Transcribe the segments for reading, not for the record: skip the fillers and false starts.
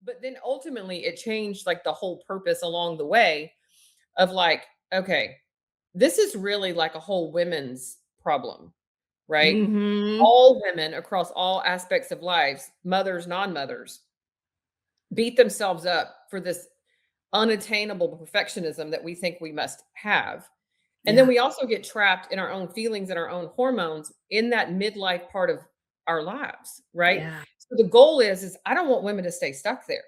But then ultimately it changed like the whole purpose along the way of like, okay, this is really like a whole women's problem, right? Mm-hmm. All women across all aspects of lives, mothers, non-mothers, beat themselves up for this unattainable perfectionism that we think we must have. And then Yeah. we also get trapped in our own feelings and our own hormones in that midlife part of our lives, right? Yeah. So the goal is I don't want women to stay stuck there.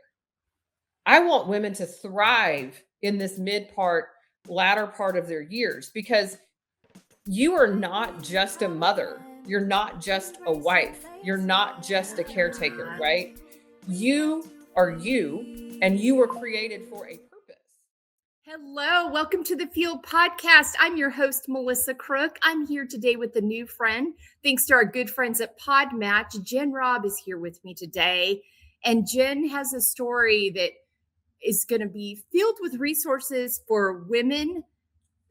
I want women to thrive in this mid part, latter part of their years because you are not just a mother. You're not just a wife. You're not just a caretaker, right? You are you, and you were created for a purpose. Hello, welcome to the F.E.E.L Podcast. I'm your host, Melissa Crook. I'm here today with a new friend. Thanks to our good friends at Podmatch, Jenn Robb is here with me today. And Jenn has a story that is going to be filled with resources for women,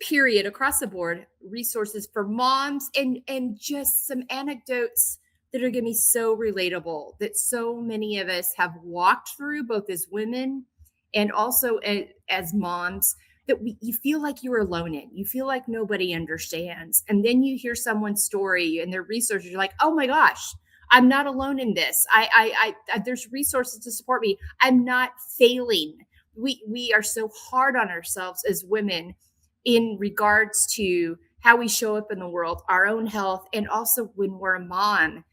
period, across the board, resources for moms, and just some anecdotes that are going to be so relatable that so many of us have walked through, both as women and also as moms, that you feel like you're alone in. You feel like nobody understands. And then you hear someone's story and their resources, you're like, oh my gosh, I'm not alone in this. I there's resources to support me. I'm not failing. We are so hard on ourselves as women in regards to how we show up in the world, our own health, and also when we're a mom.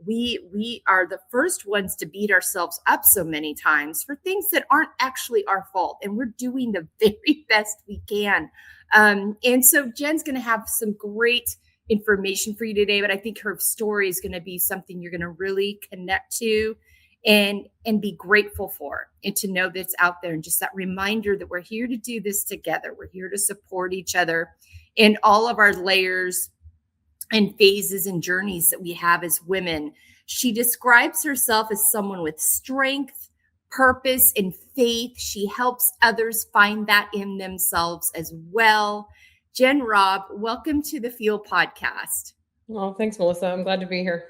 We are the first ones to beat ourselves up so many times for things that aren't actually our fault, and we're doing the very best we can. And so Jenn's going to have some great information for you today, but I think her story is going to be something you're going to really connect to and be grateful for, and to know that's out there, and just that reminder that we're here to do this together. We're here to support each other in all of our layers and phases and journeys that we have as women. She describes herself as someone with strength, purpose, and faith. She helps others find that in themselves as well. Jenn Robb, welcome to the F.E.E.L Podcast. Oh, thanks, Melissa. I'm glad to be here.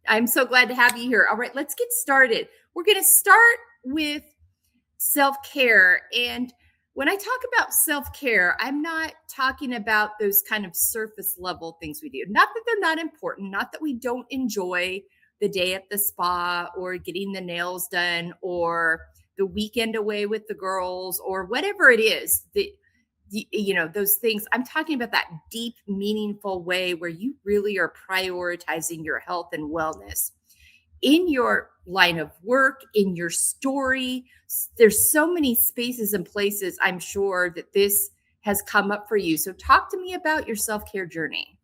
I'm so glad to have you here. All right, let's get started. We're going to start with self-care. And when I talk about self-care, I'm not talking about those kind of surface level things we do. Not that they're not important, not that we don't enjoy the day at the spa or getting the nails done or the weekend away with the girls or whatever it is that, you know, those things. I'm talking about that deep, meaningful way where you really are prioritizing your health and wellness in your line of work, in your story. There's so many spaces and places, I'm sure, that this has come up for you. So talk to me about your self-care journey.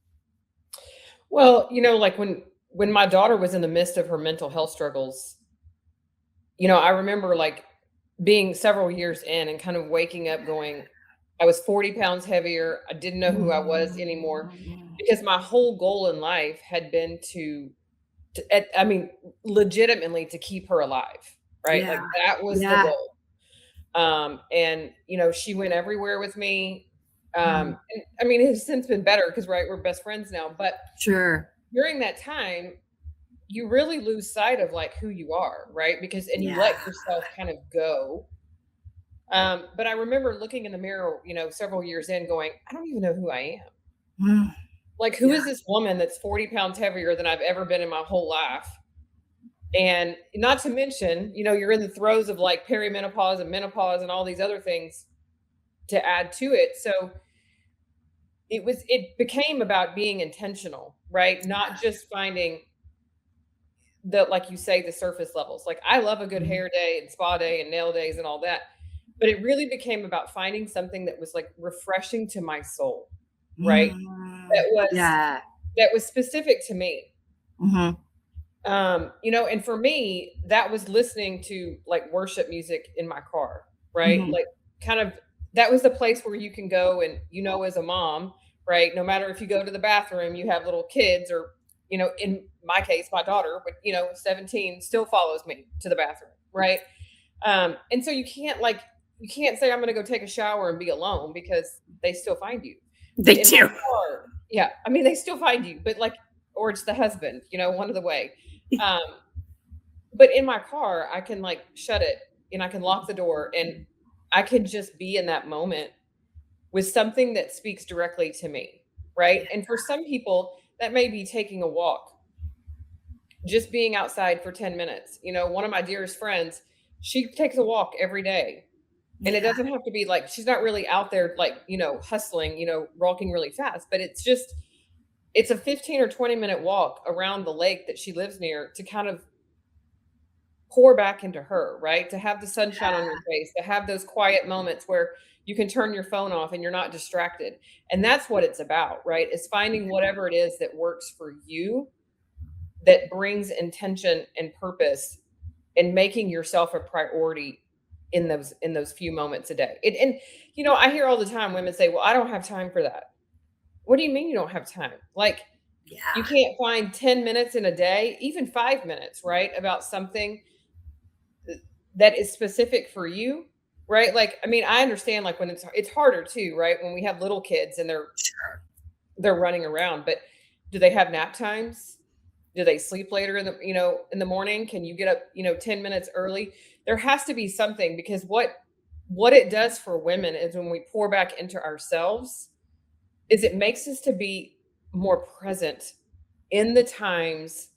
Well, like when my daughter was in the midst of her mental health struggles, I remember like being several years in and kind of waking up going, I was 40 pounds heavier. I didn't know who I was anymore because my whole goal in life had been I mean, legitimately to keep her alive, right? Like Yeah. that was the Yeah. goal. And she went everywhere with me. And I mean, it has since been better because, right, we're best friends now. But Sure. during that time, you really lose sight of like who you are, right? And you Yeah. let yourself kind of go. But I remember looking in the mirror, several years in going, I don't even know who I am. Mm. Like, who Yeah. is this woman that's 40 pounds heavier than I've ever been in my whole life? And not to mention, you're in the throes of like perimenopause and menopause and all these other things to add to it. So it became about being intentional, right? Not just finding like you say, the surface levels. Like I love a good hair day and spa day and nail days and all that. But it really became about finding something that was like refreshing to my soul, right? That was Yeah. that was specific to me. Mm-hmm. And for me, that was listening to like worship music in my car, right? Mm-hmm. Like kind of that was the place where you can go and, as a mom, right? No matter if you go to the bathroom, you have little kids or, in my case, my daughter, but 17 still follows me to the bathroom, right? And so you can't say I'm going to go take a shower and be alone because they still find you. They But in my do. car, yeah, I mean, they still find you, but like, or it's the husband, one of the way. Um, but in my car, I can like shut it and I can lock the door and I can just be in that moment with something that speaks directly to me, right? Yeah. And for some people, that may be taking a walk, just being outside for 10 minutes. One of my dearest friends, she takes a walk every day. And it Yeah. doesn't have to be like she's not really out there like, hustling, walking really fast, but it's a 15 or 20-minute walk around the lake that she lives near to kind of pour back into her, right? To have the sunshine on your face, to have those quiet moments where you can turn your phone off and you're not distracted. And that's what it's about, right? Is finding whatever it is that works for you, that brings intention and purpose, and making yourself a priority in those few moments a day. And I hear all the time women say, "Well, I don't have time for that." What do you mean you don't have time? Like, you Yeah. can't find 10 minutes in a day, even 5 minutes, right? About something that is specific for you, right? Like, I mean, I understand like when it's harder too, right? When we have little kids and they're running around, but do they have nap times? Do they sleep later in the morning? Can you get up, 10 minutes early? There has to be something, because what it does for women is when we pour back into ourselves is it makes us to be more present in the times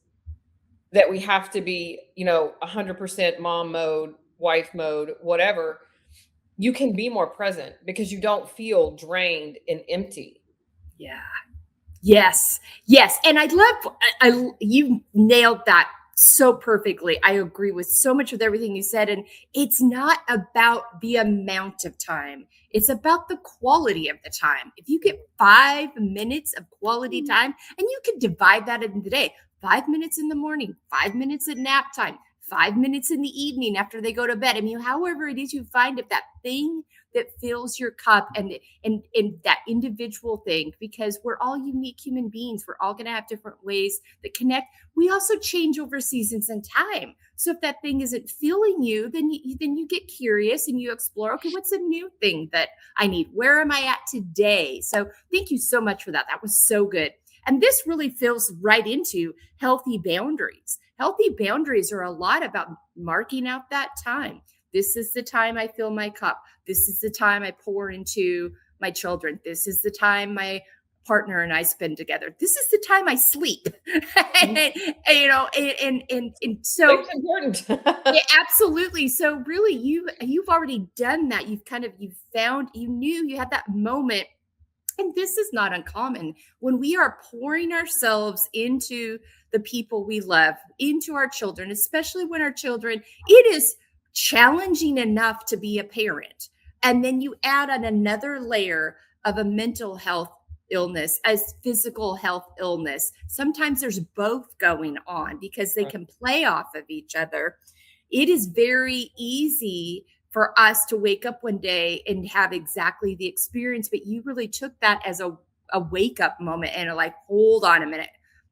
that we have to be, 100% mom mode, wife mode, whatever. You can be more present because you don't feel drained and empty. Yeah. Yes. Yes. And you nailed that so perfectly. I agree with so much with everything you said. And it's not about the amount of time. It's about the quality of the time. If you get 5 minutes of quality time, and you can divide that into the day, 5 minutes in the morning, 5 minutes at nap time, 5 minutes in the evening after they go to bed. I mean, however it is you find it, that thing that fills your cup, and that individual thing, because we're all unique human beings. We're all going to have different ways that connect. We also change over seasons and time. So if that thing isn't filling you, then you get curious and you explore, okay, what's a new thing that I need? Where am I at today? So thank you so much for that. That was so good. And this really fills right into healthy boundaries. Healthy boundaries are a lot about marking out that time. This is the time I fill my cup. This is the time I pour into my children. This is the time my partner and I spend together. This is the time I sleep. And so Sleep's important. yeah, absolutely. So really you've already done that. You knew you had that moment. And this is not uncommon when we are pouring ourselves into the people we love, into our children, especially when our children, it is challenging enough to be a parent. And then you add on another layer of a mental health illness, as physical health illness. Sometimes there's both going on because they can play off of each other. It is very easy for us to wake up one day and have exactly the experience, but you really took that as a wake up moment and are like, hold on a minute.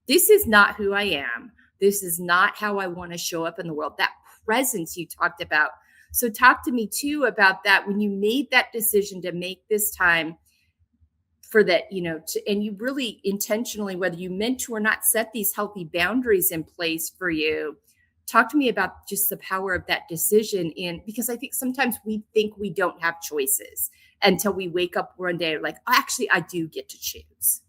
This is not who I am. This is not how I want to show up in the world. That presence you talked about. So talk to me too about that when you made that decision to make this time for that, and you really intentionally, whether you meant to or not, set these healthy boundaries in place for you. Talk to me about just the power of that decision because I think sometimes we think we don't have choices until we wake up one day like, oh, actually, I do get to choose.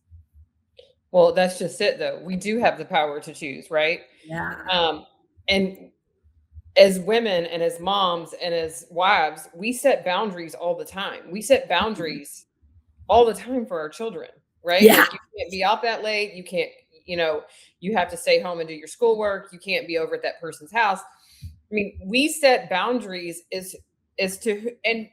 Well, that's just it though. We do have the power to choose, right? Yeah. And as women and as moms and as wives, we set boundaries all the time. We set boundaries all the time for our children, right? Yeah. Like, you can't be out that late. You can't, you have to stay home and do your schoolwork. You can't be over at that person's house. I mean, we set boundaries as to, and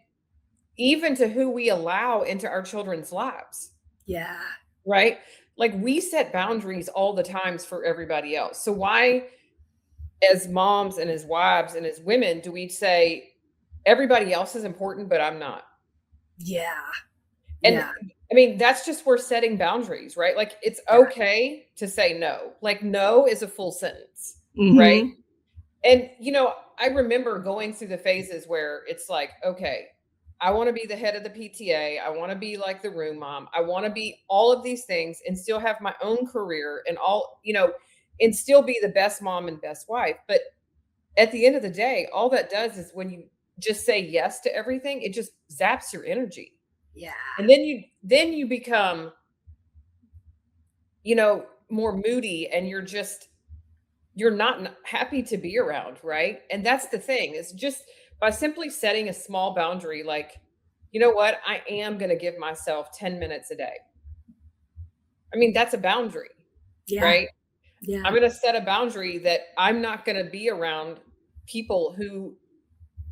even to who we allow into our children's lives, Yeah. right? Like, we set boundaries all the times for everybody else. So why, as moms and as wives and as women, do we say everybody else is important, but I'm not? Yeah. And Yeah. I mean, that's just where setting boundaries, right? Like, it's okay to say no. Like, no is a full sentence, right? Mm-hmm. And, I remember going through the phases where it's like, okay, I want to be the head of the PTA. I want to be like the room mom. I want to be all of these things and still have my own career and and still be the best mom and best wife. But at the end of the day, all that does is when you just say yes to everything, it just zaps your energy. Yeah. And then you become, more moody, and you're not happy to be around, right? And that's the thing, is just by simply setting a small boundary, like, you know what, I am going to give myself 10 minutes a day. I mean, that's a boundary, Yeah. right? Yeah. I'm going to set a boundary that I'm not going to be around people who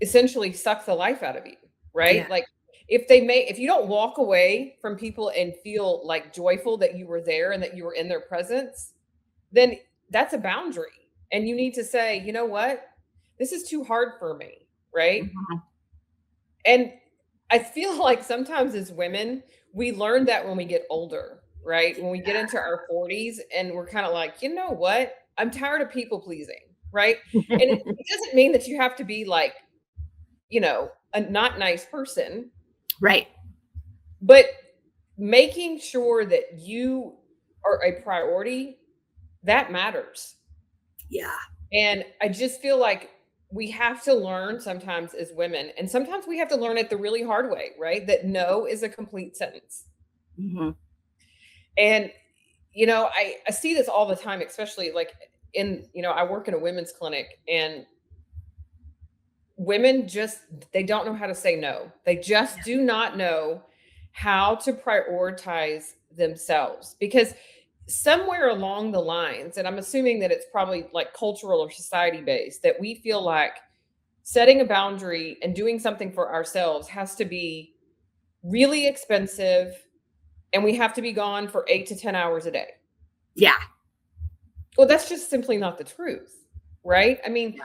essentially suck the life out of you, Yeah. right? Like, if you don't walk away from people and feel like joyful that you were there and that you were in their presence, then that's a boundary. And you need to say, you know what? This is too hard for me, right? Mhm. And I feel like sometimes as women, we learn that when we get older, right? When we get into our 40s and we're kind of like, you know what? I'm tired of people pleasing, right? And it doesn't mean that you have to be like, a not nice person, Right. but making sure that you are a priority, that matters. Yeah. And I just feel like we have to learn sometimes as women, and sometimes we have to learn it the really hard way, right? That no is a complete sentence. Mhm. And, I see this all the time, especially like I work in a women's clinic, and women just, they don't know how to say no. They just do not know how to prioritize themselves, because somewhere along the lines, and I'm assuming that it's probably like cultural or society based, that we feel like setting a boundary and doing something for ourselves has to be really expensive, and we have to be gone for 8 to 10 hours a day. Yeah. Well, that's just simply not the truth, right? I mean,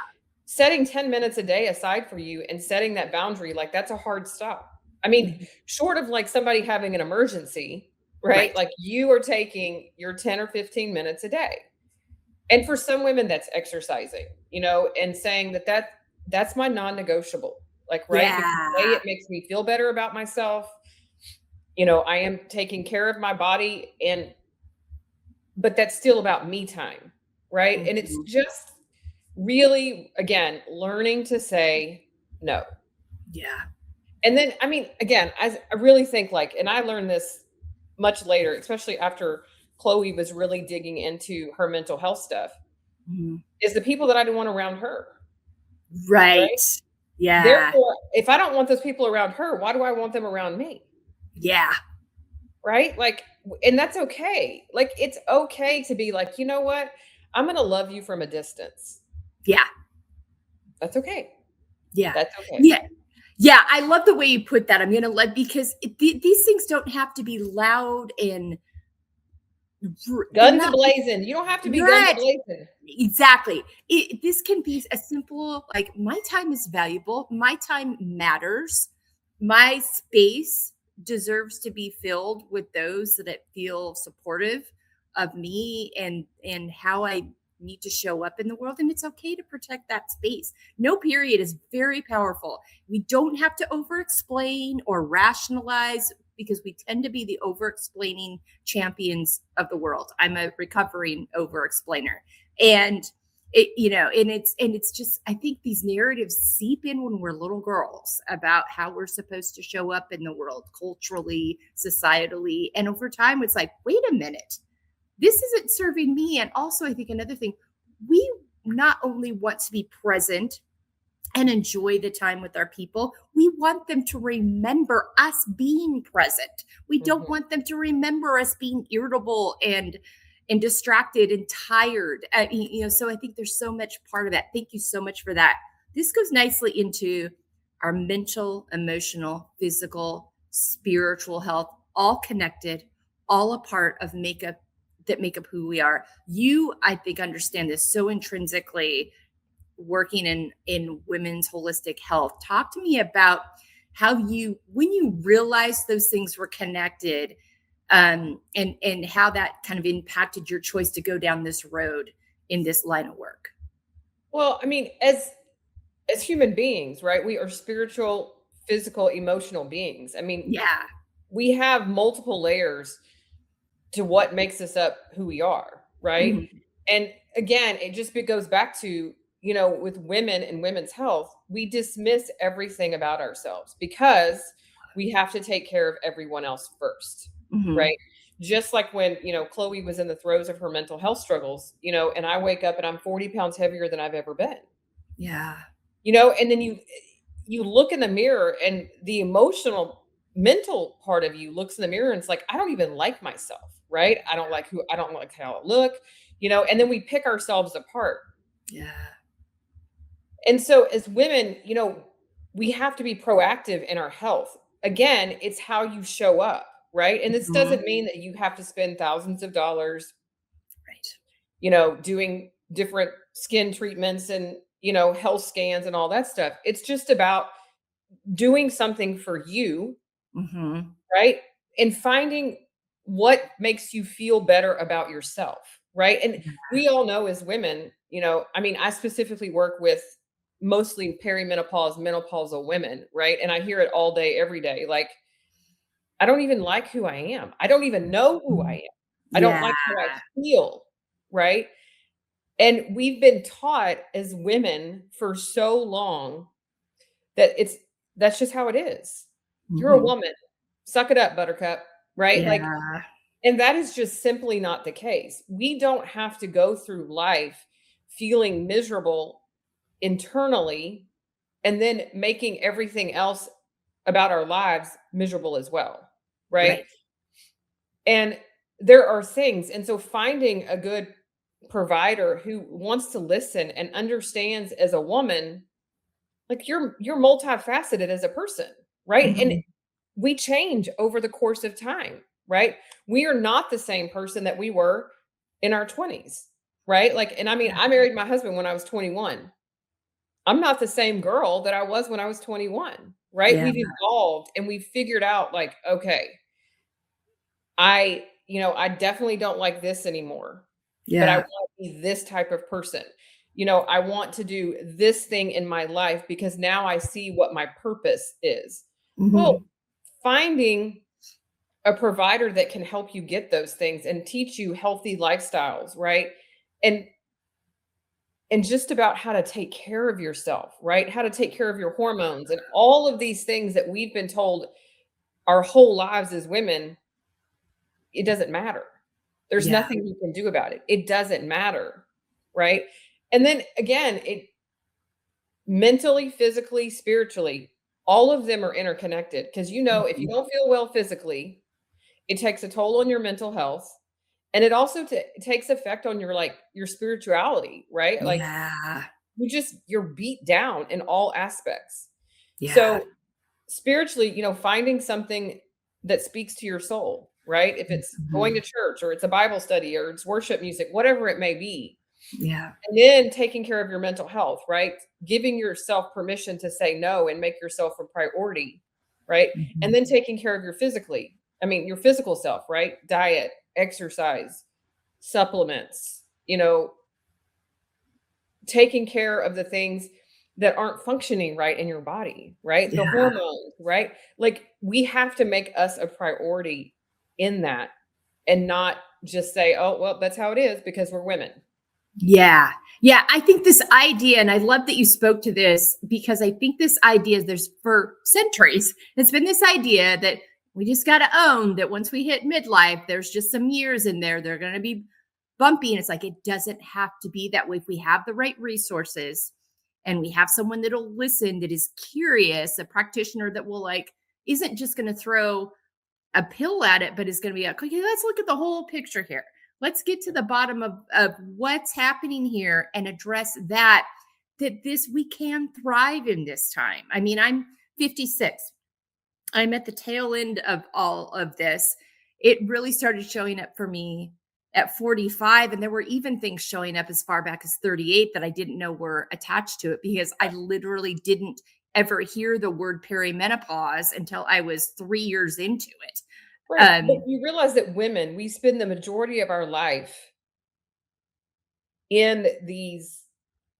setting 10 minutes a day aside for you and setting that boundary, like, that's a hard stop. I mean, Mhm. short of like somebody having an emergency, right? Right. Like, you are taking your 10 or 15 minutes a day. And for some women, that's exercising, and saying that's my non-negotiable. Like, right? Because A, Yeah. it makes me feel better about myself. I am taking care of my body, but that's still about me time, right? And it's Mhm. just really, again, learning to say no. Yeah. And then, I mean, again, I really think, like, and I learned this much later, especially after Chloe was really digging into her mental health stuff, Mhm. is the people that I didn't want around her, right? Right. Yeah. Therefore, if I don't want those people around her, why do I want them around me? Yeah. Right? Like, and that's okay. Like, it's okay to be like, you know what? I'm going to love you from a distance. Yeah. That's okay. Yeah. That's okay. Yeah. Yeah. I love the way you put that. I'm going to let, because these things don't have to be loud and they're Guns a not blazing. You don't have to be guns a right. blazing. Exactly. This can be a simple, like, my time is valuable. My time matters. My space deserves to be filled with those that feel supportive of me and how I need to show up in the world. And it's okay to protect that space. No period is very powerful. We don't have to over explain or rationalize, because we tend to be the over explaining champions of the world. I'm a recovering over explainer. And and it's just, I think these narratives seep in when we're little girls about how we're supposed to show up in the world culturally, societally, and over time it's like, wait a minute, this isn't serving me. And also, I think another thing, we not only want to be present and enjoy the time with our people, we want them to remember us being present. We don't Mhm. want them to remember us being irritable and distracted and tired. So I think there's so much part of that. Thank you so much for that. This goes nicely into our mental, emotional, physical, spiritual health, all connected, all a part of makeup that make up who we are. You, I think, understand this so intrinsically, working in women's holistic health. Talk to me about how you, when you realized those things were connected, and how that kind of impacted your choice to go down this road in this line of work. Well, I mean, as human beings, right? We are spiritual, physical, emotional beings. I mean, Yeah. we have multiple layers to what makes us up who we are, right? Mhm. And again, it just goes back to, with women and women's health, we dismiss everything about ourselves because we have to take care of everyone else first, Mhm. right? Just like when, Chloe was in the throes of her mental health struggles, and I wake up and I'm 40 pounds heavier than I've ever been, Yeah. and then you look in the mirror and the emotional mental part of you looks in the mirror and it's like, I don't even like myself, right? I don't like how I look, and then we pick ourselves apart. Yeah. And so as women, we have to be proactive in our health. Again, it's how you show up, right? And this Mhm. doesn't mean that you have to spend thousands of dollars, Right. doing different skin treatments and, health scans and all that stuff. It's just about doing something for you, Mhm. right? And finding what makes you feel better about yourself, right? And we all know as women, I mean, I specifically work with mostly perimenopause, menopausal women, right? And I hear it all day, every day. Like, I don't even like who I am. I don't even know who I Mhm. am. I don't Yeah. like how I feel, right? And we've been taught as women for so long that that's just how it is. You're a Mhm. woman. Suck it up, buttercup, right? Like, Yeah. and that is just simply not the case. We don't have to go through life feeling miserable internally and then making everything else about our lives miserable as well, right? Right. And there are things, and so finding a good provider who wants to listen and understands as a woman, like you're multifaceted as a person, right? And Mhm. we change over the course of time, right? We are not the same person that we were in our 20s, right? Like, and I mean, I married my husband when I was 21. I'm not the same girl that I was when I was 21, right? Yeah. We've evolved and we've figured out, like, okay, I definitely don't like this anymore, but I Yeah. want to be this type of person. I want to do this thing in my life because now I see what my purpose is. Well, Mhm. finding a provider that can help you get those things and teach you healthy lifestyles, right? And just about how to take care of yourself, right? How to take care of your hormones and all of these things that we've been told our whole lives as women, it doesn't matter. There's Yeah. nothing you can do about it. It doesn't matter, right? And then again, it mentally, physically, spiritually, all of them are interconnected because if you Mhm. don't feel well physically, it takes a toll on your mental health. And it also takes effect on your spirituality, right? Like Yeah. you're beat down in all aspects. Yeah. So spiritually, finding something that speaks to your soul, right? If it's going to Mhm. church or it's a Bible study or it's worship music, whatever it may be. Yeah. And then taking care of your mental health, right? Giving yourself permission to say no and make yourself a priority, right? And Mhm. then taking care of your physical self, right? Diet, exercise, supplements, taking care of the things that aren't functioning right in your body, right? The Yeah. hormones, right? Like we have to make us a priority in that and not just say, oh, well, that's how it is because we're women. Yeah. Yeah. I think this idea, and I love that you spoke to this because I think this idea, there's for centuries, it's been this idea that we just got to own that once we hit midlife, there's just some years in there. They're going to be bumpy. And it's like, it doesn't have to be that way. If we have the right resources and we have someone that'll listen, that is curious, a practitioner that will isn't just going to throw a pill at it, but is going to be like, okay, let's look at the whole picture here. Let's get to the bottom of what's happening here and address that, we can thrive in this time. I mean, I'm 56. I'm at the tail end of all of this. It really started showing up for me at 45. And there were even things showing up as far back as 38 that I didn't know were attached to it because I literally didn't ever hear the word perimenopause until I was 3 years into it. Right. But Um, you realize that women, we spend the majority of our life in these,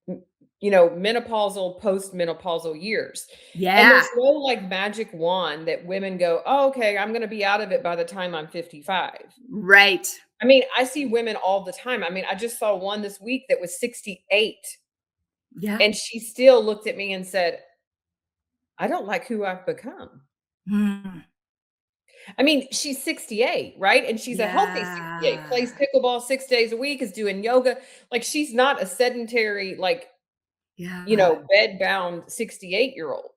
m- menopausal, postmenopausal years. And yeah, there's no like magic wand that women go, oh, okay, I'm going to be out of it by the time I'm 55. right. I mean, I see women all the time. I mean, I just saw one this week that was 68. Yeah. And she still looked at me and said, "I don't like who I've become." Mm. I mean, she's 68, right? And she's a healthy 68, Yeah. plays pickleball 6 days a week, is doing yoga. Like, she's not a sedentary, like, Yeah. bed-bound 68-year-old.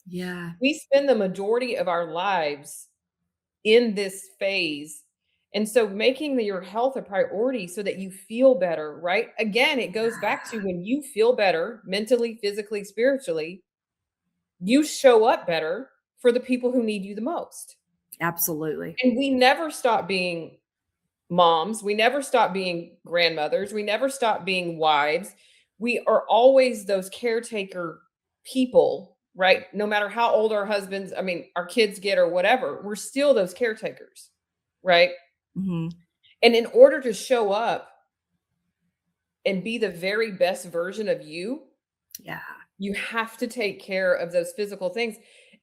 Yeah. We spend the majority of our lives in this phase. And so making your health a priority so that you feel better, right? Again, it goes back to when you feel better mentally, physically, spiritually, you show up better for the people who need you the most. Absolutely. And we never stop being moms, we never stop being grandmothers, we never stop being wives. We are always those caretaker people, right? No matter how old our husbands, I mean, our kids get or whatever, we're still those caretakers, right? Mhm. And in order to show up and be the very best version of you, Yeah. you have to take care of those physical things.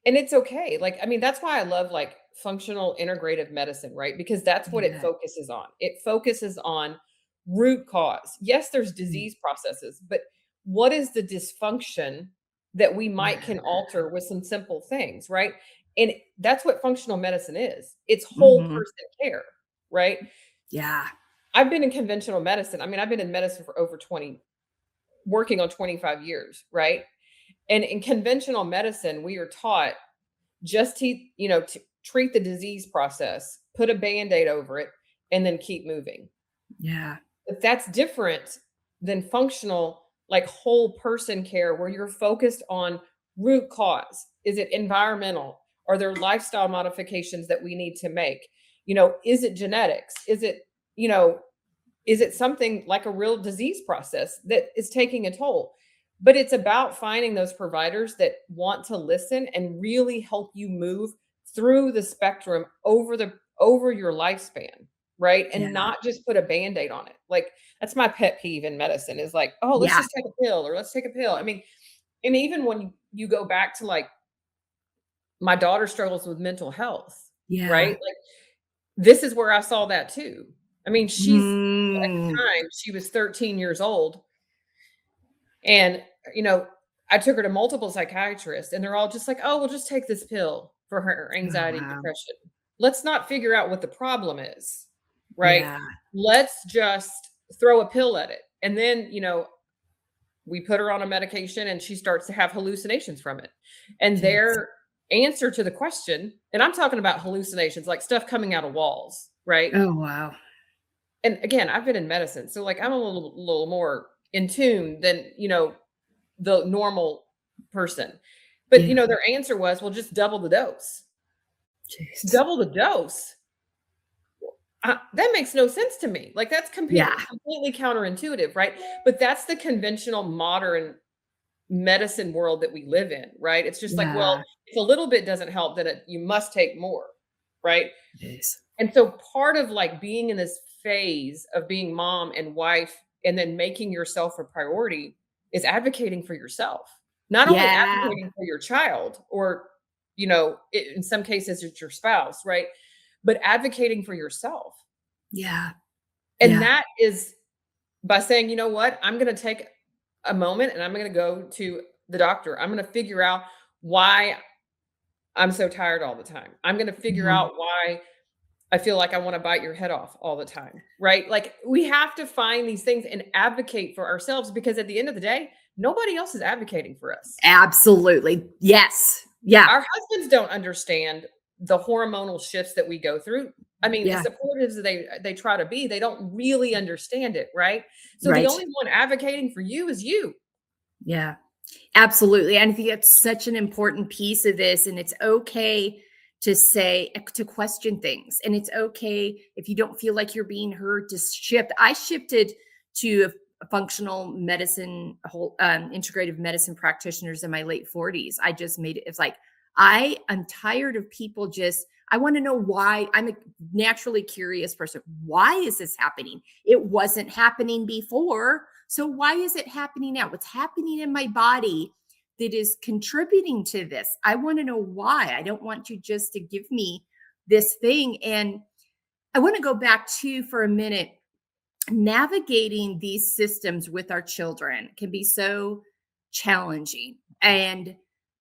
And it's okay. Like, I mean, that's why I love like functional integrative medicine, right? Because that's what it Yeah. focuses on. It focuses on root cause. Yes, there's Mm. disease processes, but what is the dysfunction that we might Yeah. can alter with some simple things, right? And that's what functional medicine is. It's whole Mhm. person care, right? Yeah. I've been in conventional medicine. I mean, I've been in medicine for over 20, working on 25 years, right? And in conventional medicine, we are taught just to treat the disease process, put a band-aid over it, and then keep moving. Yeah. But that's different than functional, like whole person care where you're focused on root cause. Is it environmental? Are there lifestyle modifications that we need to make? Is it genetics? You know, is it something like a real disease process that is taking a toll? But it's about finding those providers that want to listen and really help you move through the spectrum over your lifspan, right? And Yeah. not just put a band-aid on it. Like that's my pet peeve in medicine is like, oh, let's Yeah. just take a pill or let's take a pill. I mean, and even when you go back to like my daughter struggles with mental health, right? Yeah. Like this is where I saw that too. I mean, at Mm. the time, she was 13 years old, and, you know, I took her to multiple psychiatrists, and they're all just like, "Oh, we'll just take this pill for her Oh, anxiety and wow. depression. Let's not figure out what the problem is, right? Yeah. Let's just throw a pill at it." And then, we put her on a medication, and she starts to have hallucinations from it. And Jeez. their answer to the question, and I'm talking about hallucinations, like stuff coming out of walls, right? Oh, wow. And again, I've been in medicine, so like I'm a little more in tune than, the normal person. But Yeah. their answer was, well, just double the dose. Jeez. Double the dose. That makes no sense to me. Like that's Yeah. completely counterintuitive, right? But that's the conventional modern medicine world that we live in, right? It's just like, well, Yeah. if a little bit doesn't help, then you must take more, right? Jeez. And so part of like being in this phase of being mom and wife and then making yourself a priority is advocating for yourself. Not only Yeah. advocating for your child or, in some cases it's your spouse, right? But advocating for yourself. Yeah. And Yeah. that is by saying, you know what, I'm going to take a moment and I'm going to go to the doctor. I'm going to figure out why I'm so tired all the time. I'm going to figure Mhm. out why I feel like I wanna bite your head off all the time, right? Like, we have to find these things and advocate for ourselves because at the end of the day, nobody else is advocating for us. Absolutely. Yes. Yeah. Our husbands don't understand the hormonal shifts that we go through. I mean, as Yeah. supportive as they try to be, they don't really understand it, right? So the Right. only one advocating for you is you. Yeah. Absolutely. And I think that's such an important piece of this. And it's okay to say, to question things. And it's okay if you don't feel like you're being heard to shift. I shifted to a functional medicine, a whole integrative medicine practitioners in my late 40s. I just made it. It's like, I'm tired of people I want to know why. I'm a naturally curious person. Why is this happening? It wasn't happening before. So why is it happening now? What's happening in my body that is contributing to this? I want to know why. I don't want you just to give me this thing. And I want to go back to for a minute. Navigating these systems with our children can be so challenging. And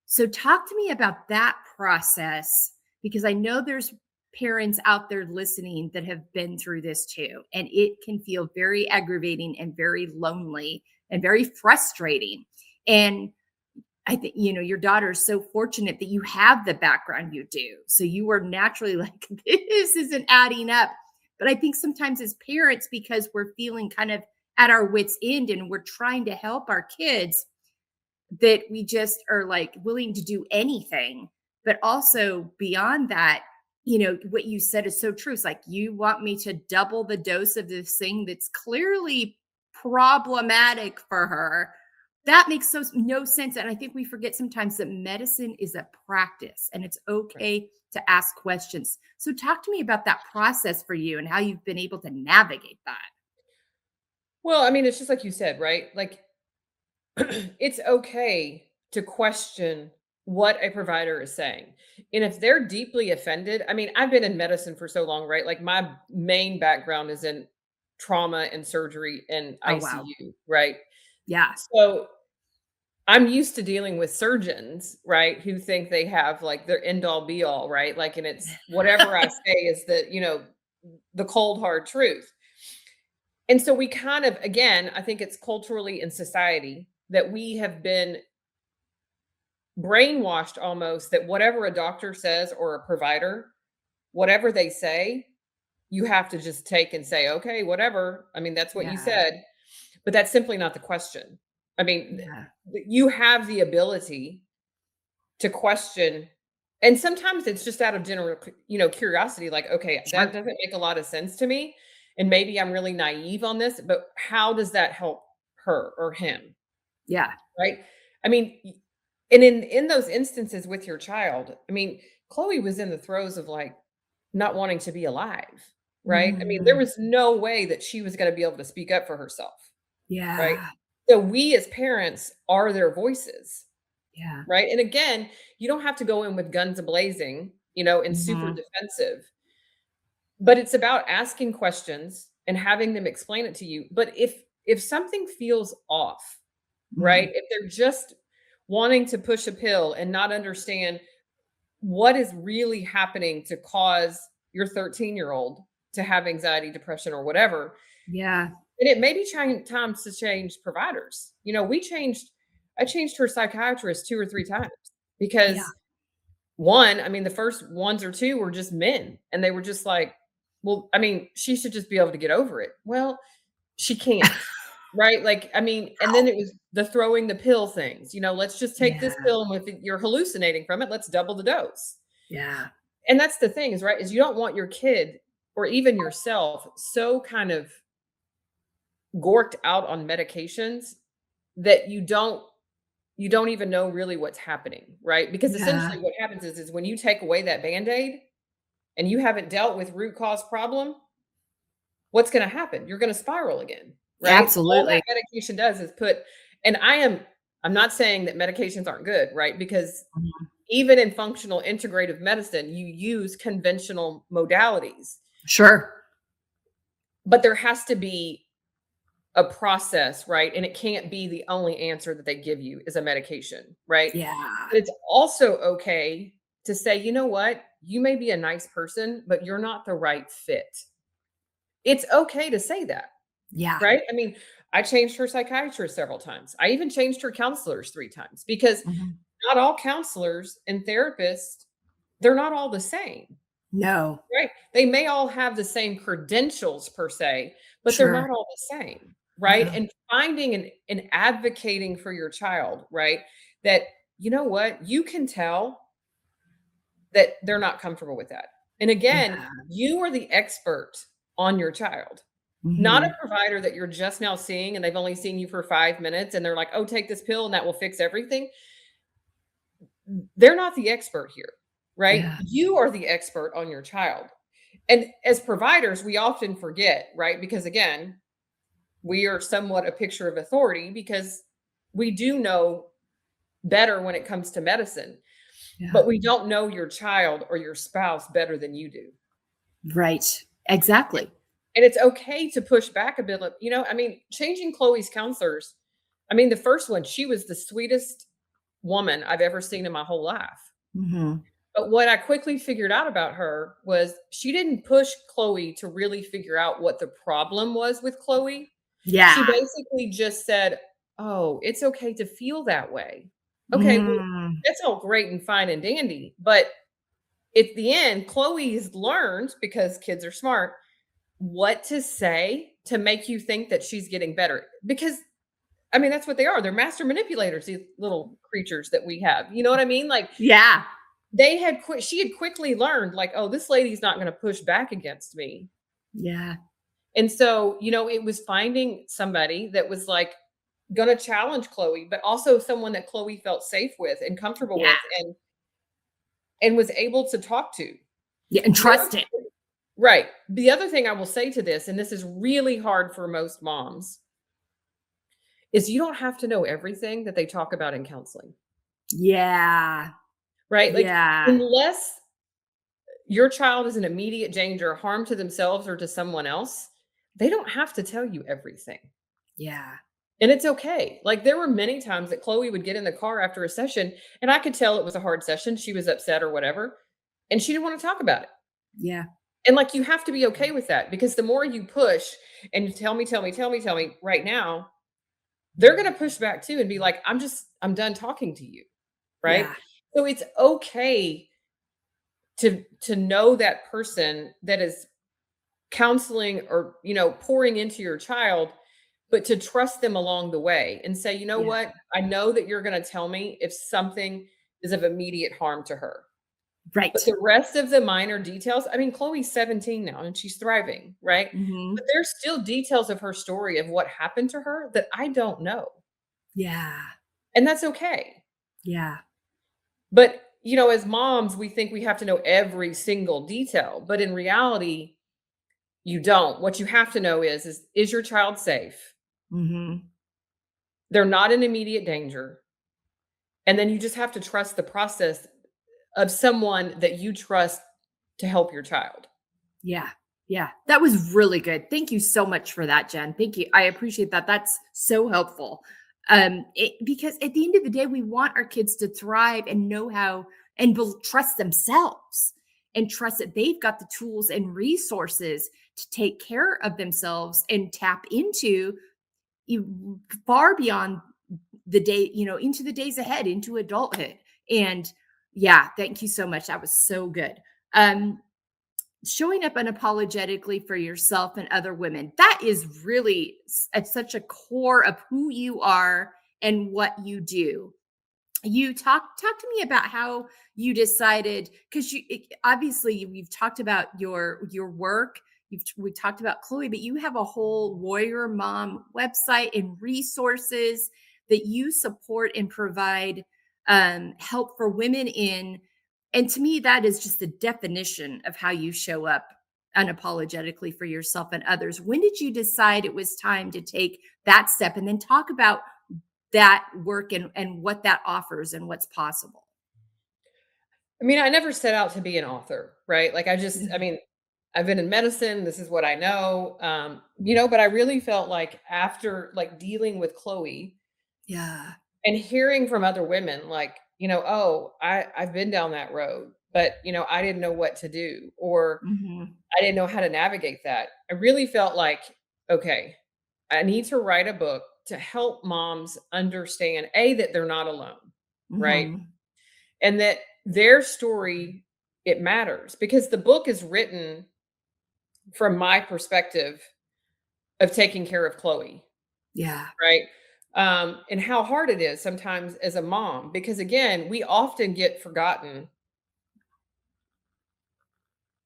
so talk to me about that process, because I know there's parents out there listening that have been through this too. And it can feel very aggravating and very lonely and very frustrating. And I think, your daughter is so fortunate that you have the background you do. So you were naturally like, this isn't adding up. But I think sometimes as parents, because we're feeling kind of at our wits' end and we're trying to help our kids, that we just are like willing to do anything. But also beyond that, what you said is so true. It's like, you want me to double the dose of this thing that's clearly problematic for her. That makes no sense. And I think we forget sometimes that medicine is a practice and it's okay to ask questions. So talk to me about that process for you and how you've been able to navigate that. Well, I mean, it's just like you said, right? Like, it's okay to question what a provider is saying. And if they're deeply offended, I mean, I've been in medicine for so long, right? Like, my main background is in trauma and surgery and Oh, wow. ICU, right? Yeah. So I'm used to dealing with surgeons, right, who think they have like their end all be all, right? Like, and it's whatever I say is the cold hard truth. And so we kind of, again, I think it's culturally in society that we have been brainwashed almost that whatever a doctor says or a provider, whatever they say, you have to just take and say, okay, whatever. I mean, that's what you Yeah. said, but that's simply not the question. I mean, Yeah. you have the ability to question. And sometimes it's just out of general, curiosity, like, okay, that Sure. doesn't make a lot of sense to me. And maybe I'm really naive on this, but how does that help her or him? Yeah. Right? I mean, and in those instances with your child, I mean, Chloe was in the throes of like not wanting to be alive, right? I mean, there Mhm. was no way that she was going to be able to speak up for herself, right? Yeah. So we as parents are their voices, Yeah. right? And again, you don't have to go in with guns a-blazing, and super Mhm. defensive, but it's about asking questions and having them explain it to you. But if something feels off, right? Mhm. If they're just wanting to push a pill and not understand what is really happening to cause your 13-year-old to have anxiety, depression, or whatever, Yeah. and it may be times to change providers. I changed her psychiatrist 2 or 3 times Yeah. because one, I mean, the first ones or 2 were just men, and they were just like, "Well, I mean, she should just be able to get over it." Well, she can't, right? Like, I mean, and then it was the throwing the pill things, "Let's just take this Yeah. pill, and if you're hallucinating from it, let's double the dose." Yeah. And that's the thing is, right, is you don't want your kid or even yourself so kind of gorked out on medications that you don't even know really what's happening, right? Because Yeah. essentially what happens is when you take away that Band-Aid and you haven't dealt with root cause problem, what's gonna happen? You're gonna spiral again, right? All that Absolutely. medication does is and I'm not saying that medications aren't good, right? Because Mhm. even in functional integrative medicine, you use conventional modalities, Sure. but there has to be a process, right? And it can't be the only answer that they give you is a medication, right? Yeah. But it's also okay to say, you know what? You may be a nice person, but you're not the right fit. It's okay to say that, Yeah. right? I mean, I changed her psychiatrist several times. I even changed her counselors 3 times because Mhm. not all counselors and therapists, they're not all the same, No. right? They may all have the same credentials per se, but they're Sure. not all the same, right? No. And finding and advocating for your child, right? That, you know what? You can tell that they're not comfortable with that. And again, Yeah. you are the expert on your child, not a Mhm. provider that you're just now seeing and they've only seen you for 5 minutes and they're like, "Oh, take this pill and that will fix everything." They're not the expert here, right? Yeah. You are the expert on your child. And as providers, we often forget, right? Because again, we are somewhat a picture of authority because we do know better when it comes to medicine, Yeah. but we don't know your child or your spouse better than you do. Right. Exactly. And it's okay to push back a bit. I mean, changing Chloe's counselors, I mean, the first one, she was the sweetest woman I've ever seen in my whole life. Mm-hmm. But what I quickly figured out about her was she didn't push Chloe to really figure out what the problem was with Chloe. She Yeah. basically just said, "Oh, it's okay to feel that way." Okay, well, Mm, that's all great and fine and dandy, but at the end, Chloe's learned, because kids are smart, what to say to make you think that she's getting better. Because I mean, that's what they are. They're master manipulators, these little creatures that we have. You know what I mean? Like yeah. she had quickly learned, like, oh, this lady's not going to push back against me. Yeah. And so, it was finding somebody that was like going to challenge Chloe, but also someone that Chloe felt safe with and comfortable Yeah. with and was able to talk to. Yeah. And The trust other it. Right. The other thing I will say to this, and this is really hard for most moms, is you don't have to know everything that they talk about in counseling, Yeah. right? Like, Yeah. unless your child is an immediate danger, harm to themselves or to someone else, they don't have to tell you everything. Yeah. And it's okay. Like, there were many times that Chloe would get in the car after a session, and I could tell it was a hard session. She was upset or whatever, and she didn't want to talk about it. Yeah. And, like, you have to be okay with that, because the more you push and you tell me right now, they're gonna push back too and be like, I'm done talking to you, right? Yeah. So it's okay to know that person that is counseling or, pouring into your child, but to trust them along the way and say, "You know Yeah. what? I know that you're gonna tell me if something is of immediate harm to her." But Right. the rest of the minor details, I mean, Chloe's 17 now and she's thriving, right? Mm-hmm. But there's still details of her story of what happened to her that I don't know. Yeah. And that's okay. Yeah. But, as moms, we think we have to know every single detail, but in reality, you don't. What you have to know is your child safe? Mm-hmm. They're not in immediate danger. And then you just have to trust the process of someone that you trust to help your child. Yeah. Yeah. That was really good. Thank you so much for that, Jen. Thank you. I appreciate that. That's so helpful. Because at the end of the day, we want our kids to thrive and know how and trust themselves and trust that they've got the tools and resources to take care of themselves and tap into far beyond the day, into the days ahead, into adulthood. And yeah, thank you so much. That was so good. Um, Showing up unapologetically for yourself and other women, that is really at such a core of who you are and what you do. You talk to me about how you decided, because you've talked about your work, we talked about Chloe, but you have a whole Warrior Mom website and resources that you support and provide help for women in. And to me, that is just the definition of how you show up unapologetically for yourself and others. When did you decide it was time to take that step? And then talk about that work and what that offers and what's possible. I mean, I never set out to be an author, right? Like, I Mhm. mean, I've been in medicine. This is what I know. But I really felt like after, like, dealing with Chloe Yeah. and hearing from other women, like, oh, I've been down that road, but, I didn't know what to do, or Mhm. I didn't know how to navigate that. I really felt like, okay, I need to write a book to help moms understand, A, that they're not alone, right? Mhm. And that their story, it matters, because the book is written from my perspective of taking care of Chloe, Yeah. right? And how hard it is sometimes as a mom, because again, we often get forgotten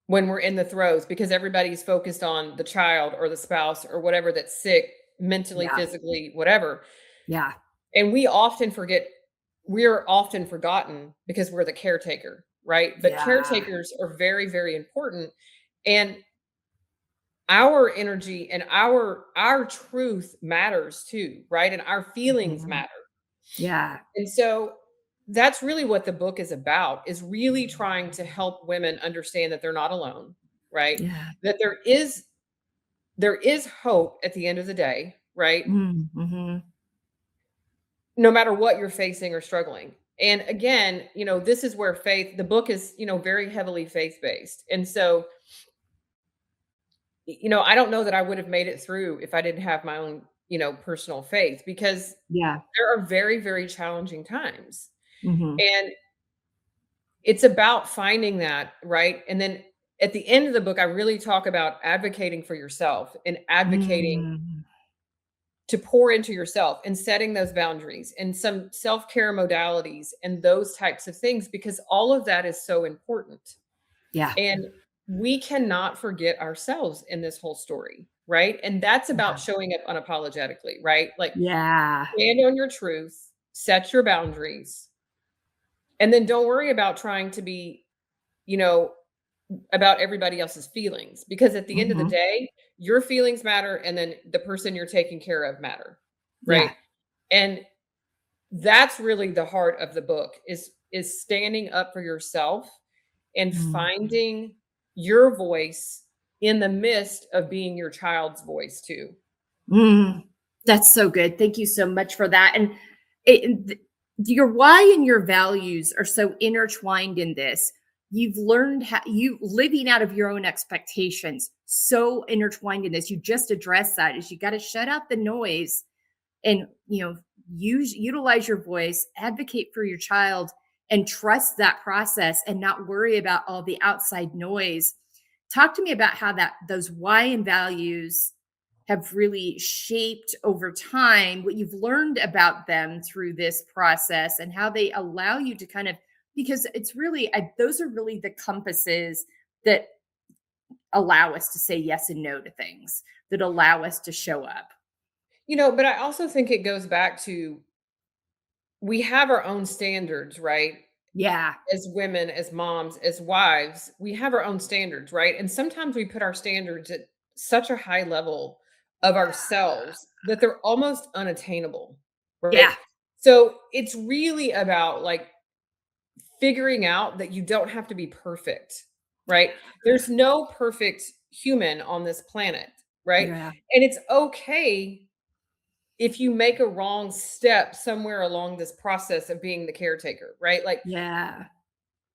when we're in the throes, because everybody's focused on the child or the spouse or whatever that's sick, mentally, Yeah. physically, whatever. Yeah. And we're often forgotten because we're the caretaker, right? But Yeah. caretakers are very, very important. And our energy and our truth matters too, right? And our feelings Mhm. matter. Yeah. And so that's really what the book is about, is really trying to help women understand that they're not alone, right? Yeah. That there is hope at the end of the day, right? Mhm. Mhm. no matter what you're facing or struggling. And again, this is where the book is, very heavily faith-based. And so, I don't know that I would have made it through if I didn't have my own, personal faith, because Yeah. there are very, very challenging times. Mhm. And it's about finding that, right? And then at the end of the book, I really talk about advocating for yourself and advocating Mm. to pour into yourself and setting those boundaries and some self-care modalities and those types of things, because all of that is so important. Yeah. And we cannot forget ourselves in this whole story, right? And that's about Yeah. showing up unapologetically, right? Like, Yeah. stand on your truth, set your boundaries, and then don't worry about trying to be, you know, about everybody else's feelings, because at the end of the Mhm. day, your feelings matter and then the person you're taking care of matter, right? Yeah. And that's really the heart of the book, is standing up for yourself and Mm. finding your voice in the midst of being your child's voice too. Mm. That's so good. Thank you so much for that. And your why and your values are so intertwined in this. You've learned how you living out of your own expectations, so intertwined in this. You just addressed that is you got to shut out the noise and utilize your voice, advocate for your child, and trust that process and not worry about all the outside noise. Talk to me about how that those why and values have really shaped over time what you've learned about them through this process and how they allow you to kind of, because it's really those are really the compasses that allow us to say yes and no to things, that allow us to show up. But I also think it goes back to, we have our own standards, right? Yeah. As women, as moms, as wives, we have our own standards, right? And sometimes we put our standards at such a high level of ourselves that they're almost unattainable, right? Yeah. So it's really about like figuring out that you don't have to be perfect, right? There's no perfect human on this planet, right? Yeah. And it's okay if you make a wrong step somewhere along this process of being the caretaker, right? Like, Yeah.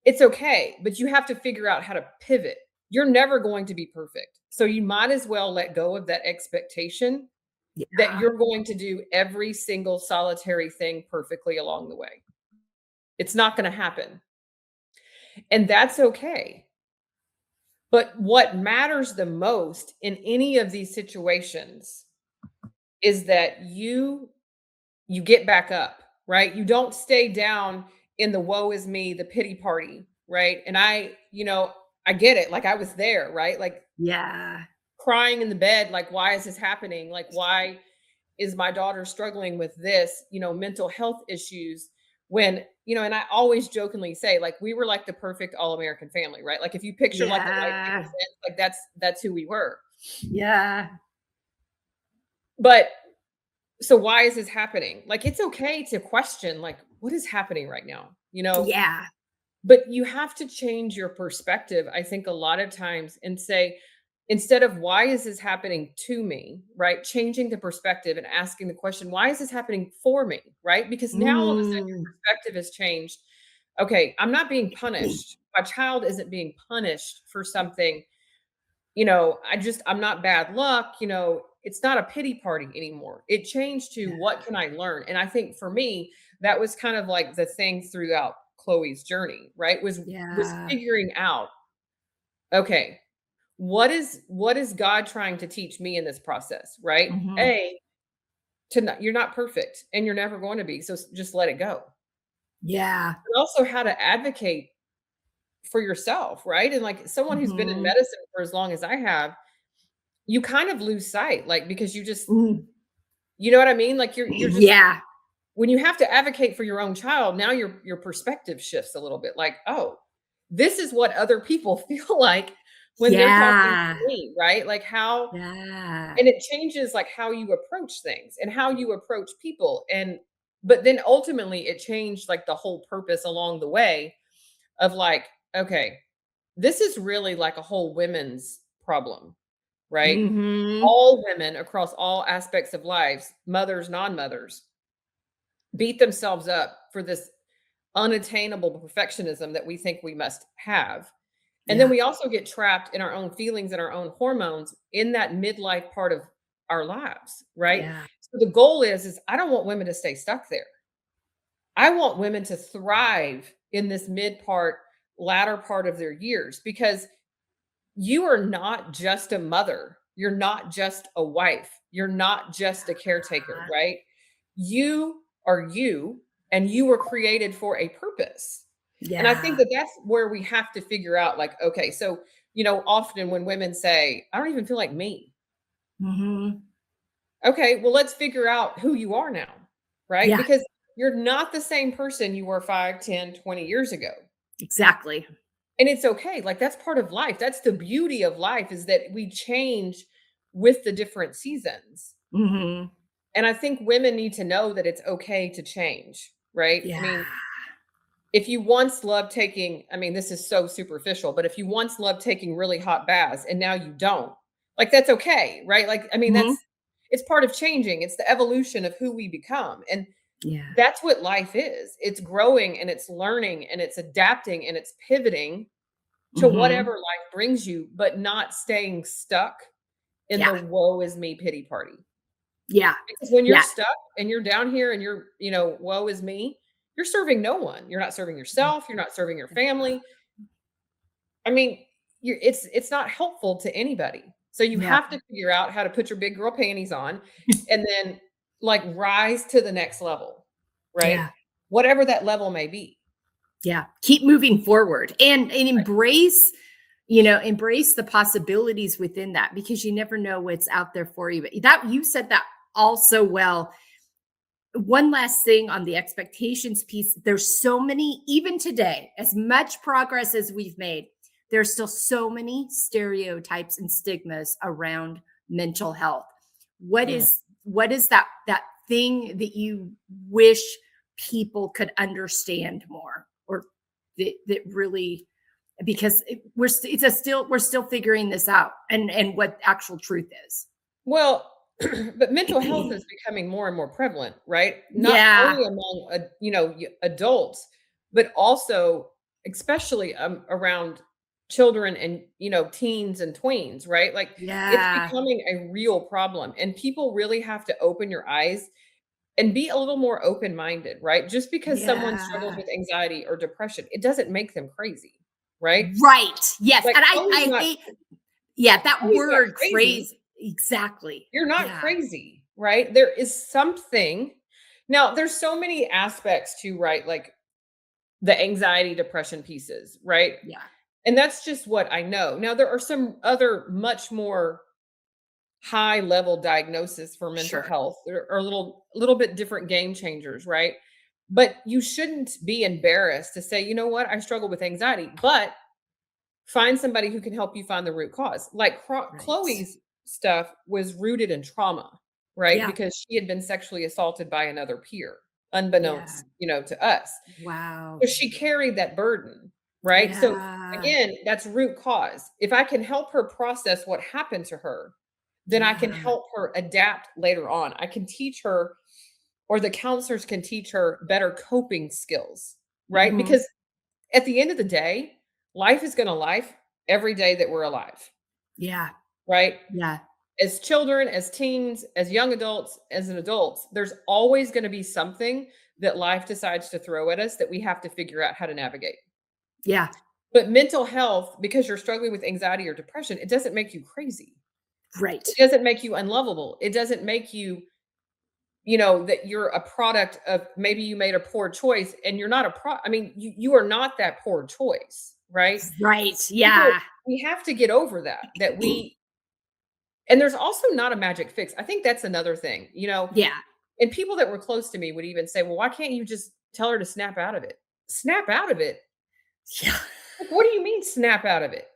it's okay, but you have to figure out how to pivot. You're never going to be perfect. So you might as well let go of that expectation that Yeah. you're going to do every single solitary thing perfectly along the way. It's not going to happen. And that's okay. But what matters the most in any of these situations is that you get back up, right? You don't stay down in the woe is me, the pity party, right? And I get it. Like, I was there, right? Like, Yeah. crying in the bed, like, why is this happening? Like, why is my daughter struggling with this, mental health issues, when, and I always jokingly say, like, we were like the perfect all-American family, right? Like, if you picture like the white Yeah. picket fence, like that's who we were. Yeah. But so why is this happening? Like, it's okay to question, like, what is happening right now, Yeah. but you have to change your perspective, I think, a lot of times, and say, instead of why is this happening to me, right? Changing the perspective and asking the question, why is this happening for me, right? Because now all of a sudden your Mm. perspective has changed. Okay, I'm not being punished. My child isn't being punished for something. I'm not bad luck. It's not a pity party anymore. It changed to, Yeah. what can I learn? And I think for me, that was kind of like the thing throughout Chloe's journey, right? Was Yeah. figuring out, okay, what is God trying to teach me in this process, right? Mhm. A, you're not perfect and you're never going to be. So just let it go. Yeah. But also how to advocate for yourself, right? And like someone who's been in Mhm. medicine for as long as I have, you kind of lose sight, like, because Mm. you know what I mean? Like, you're just, Yeah. when you have to advocate for your own child, now your perspective shifts a little bit. Like, oh, this is what other people feel like when they're talking to Yeah. me, right? Like, how, Yeah. and it changes like how you approach things and how you approach people. And but then ultimately it changed like the whole purpose along the way of like, okay, this is really like a whole women's problem, right? Mhm. All women across all aspects of lives, mothers, non-mothers, beat themselves up for this unattainable perfectionism that we think we must have. And then Yeah. we also get trapped in our own feelings and our own hormones in that midlife part of our lives, right? Yeah. So the goal is I don't want women to stay stuck there. I want women to thrive in this mid part, latter part of their years because you are not just a mother. You're not just a wife. You're not just a caretaker, right? You are you, and you were created for a purpose. And I think Yeah. that that's where we have to figure out, like, okay, so, often when women say, I don't even feel like me. Mhm. Okay, well, let's figure out who you are now, right? Yeah, Because you're not the same person you were 5, 10, 20 years ago. exactly. And it's okay. Like that's part of life. That's the beauty of life is that we change with the different seasons. Mhm. And I think women need to know that it's okay to change, right? I Yeah. mean, if you once loved taking, I mean, this is so superficial, but if you once loved taking really hot baths and now you don't, like that's okay, right? Like, I mean, Mhm. it's part of changing. It's the evolution of who we become. And Yeah. that's what life is. It's growing and it's learning and it's adapting and it's pivoting to whatever Mhm. life brings you, but not staying stuck in Yeah. the woe is me pity party. Yeah. Because when you're Yeah. stuck and you're down here and you're, woe is me, you're serving no one. You're not serving yourself, you're not serving your family. I mean, it's not helpful to anybody. So you Yeah. have to figure out how to put your big girl panties on and then like rise to the next level, right? Yeah. Whatever that level may be. Yeah. Keep moving forward and embrace, embrace the possibilities within that because you never know what's out there for you. But that you said that all so well. One last thing on the expectations piece. There's so many, even today, as much progress as we've made, there's still so many stereotypes and stigmas around mental health. Mm. What is that thing that you wish people could understand more or that really because we're still figuring this out and what actual truth is. Well, but mental health is becoming more and more prevalent, right? Not Yeah, only among, adults, but also especially around children and, teens and tweens, right? Like it's yeah, becoming a real problem and people really have to open your eyes and be a little more open-minded, right? Just because someone struggles yeah. with anxiety or depression, it doesn't make them crazy, right? Right. Yes. Like And Chloe's I not hate, yeah, that Chloe's not word crazy. crazy. Exactly. You're not Yeah. crazy, right? There is something. Now, there's so many aspects to, right, like the anxiety, depression pieces, right? Yeah. And that's just what I know. Now, there are some other much more high level diagnosis for mental Sure. health. There are little bit different game changers, right? But you shouldn't be embarrassed to say, you know what, I struggle with anxiety, but find somebody who can help you find the root cause. Like Right. Chloe's stuff was rooted in trauma, right? Yeah. Because she had been sexually assaulted by another peer, Yeah. unbeknownst, to us. Wow. So she carried that burden, right? So Yeah. again, that's root cause. If I can help her process what happened to her, then I can Yeah. help her adapt later on. I can teach her, or the counselors can teach her better coping skills, right? Mhm. Because at the end of the day, life is going to life every day that we're alive, Yeah. right? Yeah. As children, as teens, as young adults, as an adults, there's always going to be something that life decides to throw at us that we have to figure out how to navigate. Yeah. But mental health, because you're struggling with anxiety or depression, it doesn't make you crazy. Right. It doesn't make you unlovable. It doesn't make you, that you're a product of maybe you made a poor choice and you're not I mean, you are not that poor choice, right? Right. People, Yeah. we have to get over that and there's also not a magic fix. I think that's another thing, Yeah. and people that were close to me would even say, "Well, why can't you just tell her to snap out of it?" Snap out of it? Yeah. Like, what do you mean snap out of it?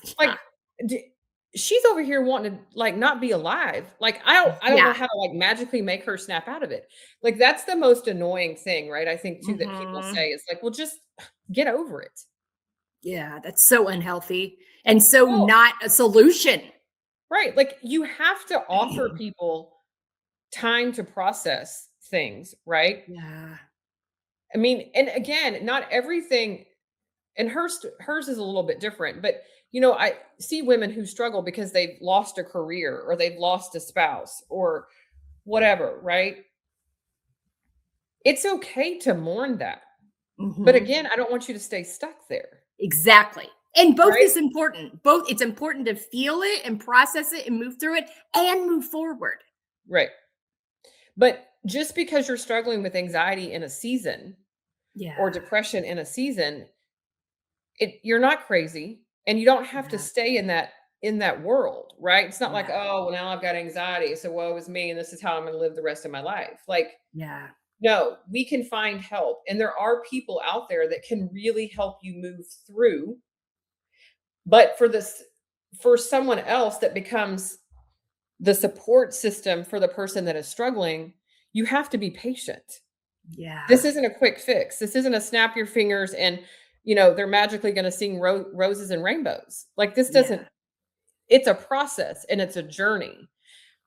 Yeah. Like, d she's over here wanting to, like, not be alive. Like, I don't know Yeah. how to, like, magically make her snap out of it. Like, that's the most annoying thing, right? I think too that people Mhm. say is like, "Well, just get over it." Yeah. That's so unhealthy and so Well, not a solution. right, like, you have to offer people time to process things, right? Yeah. I mean, and again, not everything, and hers is a little bit different, but I see women who struggle because they've lost a career or they've lost a spouse or whatever, right? It's okay to mourn that. But Mhm. again, I don't want you to stay stuck there, Exactly. And both right? is important. Both it's important to feel it and process it and move through it and move forward. Right. But just because you're struggling with anxiety in a season or Yeah. depression in a season, you're not crazy and you don't have to Yeah. stay in that world, right? It's not like, Yeah. oh, well, now I've got anxiety, so woe is me, and this is how I'm going to live the rest of my life. Like, Yeah. no, we can find help, and there are people out there that can really help you move through. But for someone else that becomes the support system for the person that is struggling, you have to be patient. This Yeah. isn't a quick fix. This isn't a snap your fingers and, they're magically gonna sing roses and rainbows. Like, this doesn't Yeah. it's a process and it's a journey.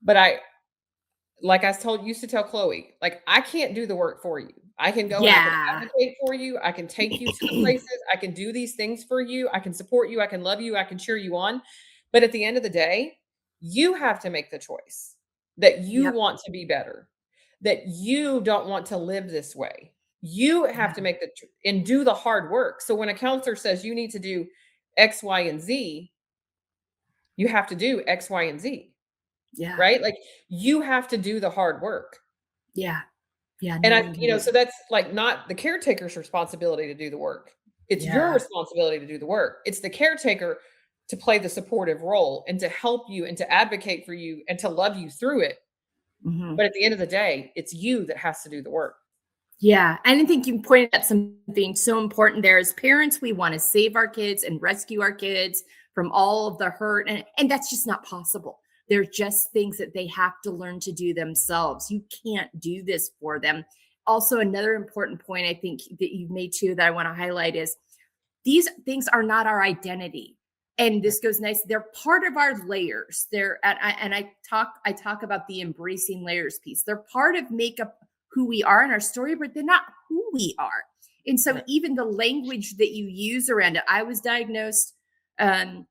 But like I told used to tell Chloe, like, I can't do the work for you. I can go and I can Yeah. advocate for you. I can take you to the places. I can do these things for you. I can support you. I can love you. I can cheer you on. But at the end of the day, you have to make the choice that you Yep. want to be better, that you don't want to live this way. You have to Yeah. make and do the hard work. So when a counselor says you need to do X, Y, and Z, you have to do X, Y, and Z, Yeah. right? Like, you have to do the hard work. Yeah. Yeah. And No, you so that's like not the caretaker's responsibility to do the work. It's your yeah. responsibility to do the work. It's the caretaker to play the supportive role and to help you and to advocate for you and to love you through it. Mhm. But at the end of the day, it's you that has to do the work. Yeah, and I think you pointed out something so important there. As parents, we want to save our kids and rescue our kids from all of the hurt, and that's just not possible. They're just things that they have to learn to do themselves. You can't do this for them. Also, another important point I think that you've made too that I want to highlight is these things are not our identity. And Right. this goes nice. They're part of our layers. I talk about the embracing layers piece. They're part of makeup who we are in our story, but they're not who we are. And so Right. even the language that you use around it, I was diagnosed um,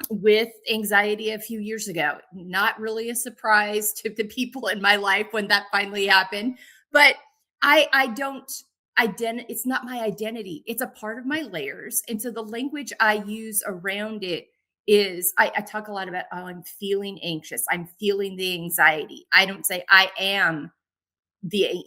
with anxiety a few years ago. Not really a surprise to the people in my life when that finally happened, but I don't it's not my identity. It's a part of my layers. And so the language I use around it is I talk a lot about, oh, I'm feeling anxious. I'm feeling the anxiety. I don't say I am the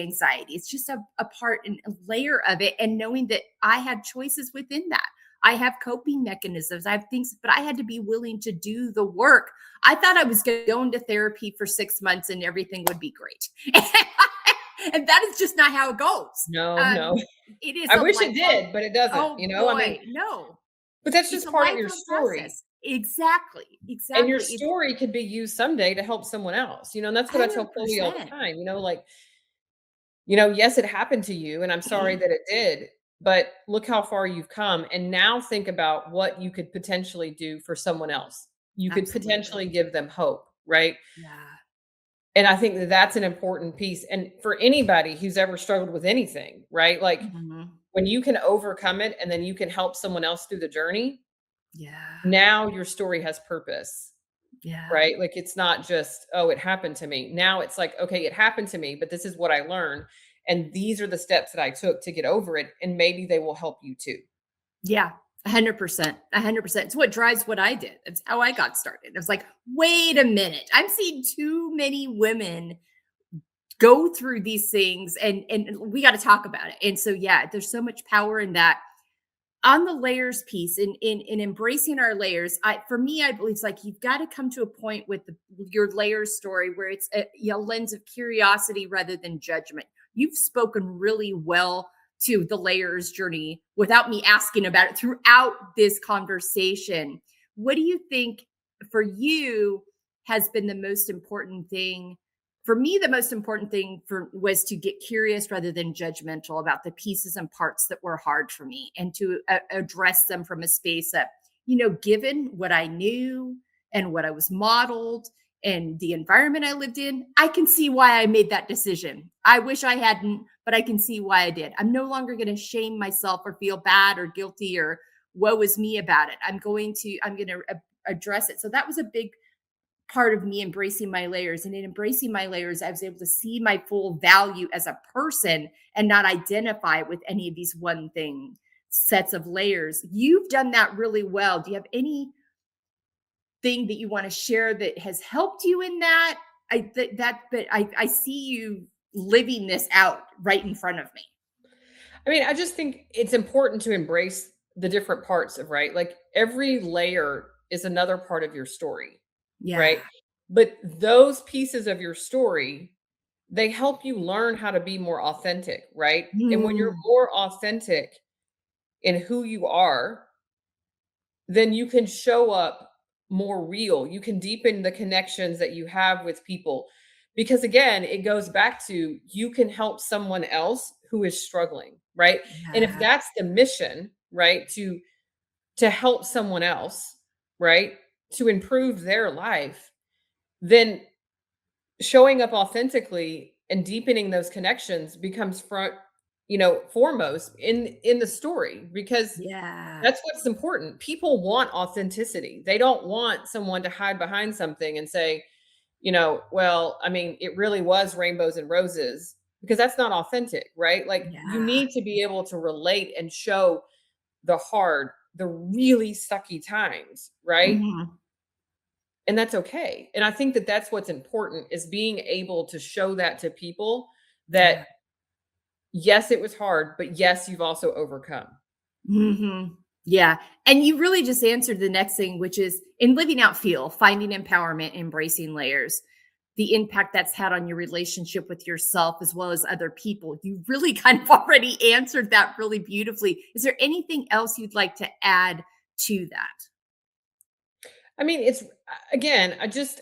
anxiety. It's just a part and a layer of it, and knowing that I had choices within that. I have coping mechanisms. I have things, but I had to be willing to do the work. I thought I was going to therapy for 6 months and everything would be great. And that is just not how it goes. No, no. Um, it is I a wish it lifelong, did, but it doesn't, oh I mean, boy, no. but that's It's just a part of your lifelong story. process. Exactly. And your Exactly. It's story could be used someday to help someone else, and that's what I tell Chloe all the 100%. time, like, yes, it happened to you, and I'm sorry that it did, but look how far you've come, and now think about what you could potentially do for someone else. You could Absolutely. potentially give them hope, right? Yeah. And I think that that's an important piece, and for anybody who's ever struggled with anything, right? Like, Mhm. when you can overcome it and then you can help someone else through the journey, Yeah. now your story has purpose. Yeah. Right? Like, it's not just, "Oh, it happened to me." Now it's like, "Okay, it happened to me, but this is what I learned, and these are the steps that I took to get over it, and maybe they will help you too." Yeah. 100%. 100%. It's what drives what I did. It's how I got started. It was like, wait a minute. I'm seeing too many women go through these things and we got to talk about it. And so yeah, there's so much power in that. On the layers piece in embracing our layers, for me, I believe it's like you've got to come to a point with your layers story where it's a lens of curiosity rather than judgment. You've spoken really well to the layers journey without me asking about it throughout this conversation. What do you think for you has been the most important thing? For me, the most important thing was to get curious rather than judgmental about the pieces and parts that were hard for me, and to address them from a space that, given what I knew and what I was modeled, and the environment I lived in, I can see why I made that decision. I wish I hadn't, but I can see why I did. I'm no longer going to shame myself or feel bad or guilty or woe is me about it. I'm going to address it. So that was a big part of me embracing my layers. And in embracing my layers, I was able to see my full value as a person and not identify with any of these one thing sets of layers. You've done that really well. Do you have anything that you want to share that has helped you in that? I see you living this out right in front of me. I mean, I just think it's important to embrace the different parts of, right? Like every layer is another part of your story, right? Yeah. But those pieces of your story, they help you learn how to be more authentic, right? And when you're Mm, more authentic in who you are, then you can show up more real. You can deepen the connections that you have with people. Because again, it goes back to you can help someone else who is struggling, right? And if yeah. that's the mission, right, to help someone else, right, to improve their life, then showing up authentically and deepening those connections becomes foremost in the story, because Yeah. that's what's important. People want authenticity. They don't want someone to hide behind something and say, well, I mean, it really was rainbows and roses, because that's not authentic, right? Like you Yeah. need to be able to relate and show the really sucky times, right? Mhm. And that's okay. And I think that that's what's important, is being able to show that to people, that Yeah. yes, it was hard, but yes, you've also overcome. Mhm. Yeah, and you really just answered the next thing, which is in living out feel, finding empowerment, embracing layers, the impact that's had on your relationship with yourself as well as other people. You really kind of already answered that really beautifully. Is there anything else you'd like to add to that? I mean, again,